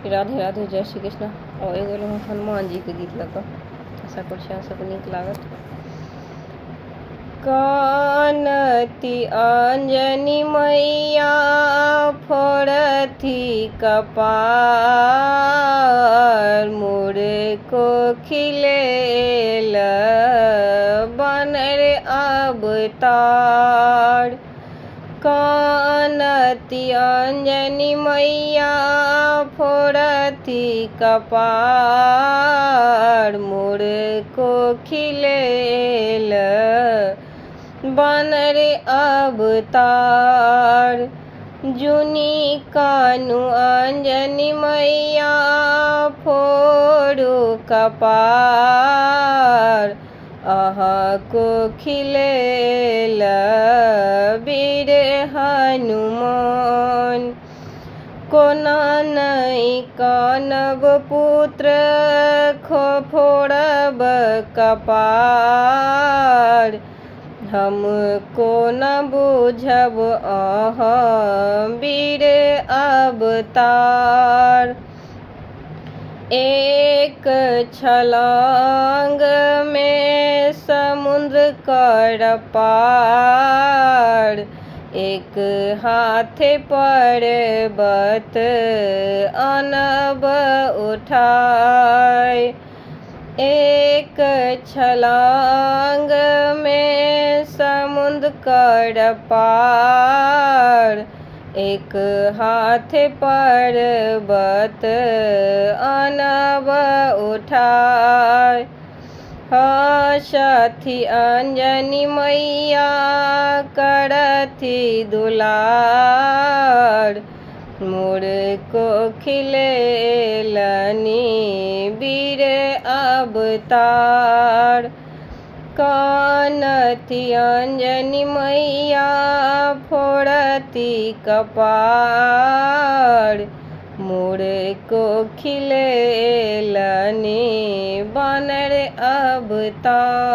राधे राधे, जय श्री कृष्ण। और एगो हम हनुमान जी के गीत लगा, आशा कर सबके नीक लागत। कानती अंजनी मैया फोड़थी कपार, मोरे को खिलेल बनर अवतार। कानती अंजनी मैया फोड़थी कपार, मोरे को खिलेल बनर अवतार। जुनी कानु अंजनी मैया फोड़ो कपार, अहाँ को खिलेल वीर हनुमान। कोना नहीं कानब पुत्र खो फोड़ब कपार, हमको न बुझब अहाँ वीर अवतार। एक छलांग में समुद्र कर पार, एक हाथ पर्वत अनब उठाए। एक छलांग में समुद्र कर पार, एक हाथ पर्वत अनब उठाए। हसथी अंजनी मैया करथी दुलार, मोर को खिलेलनी वीर अवतार। कानती अंजनी मैया फोड़ती कपार, मोर को खिलेलनी बनर अवतार।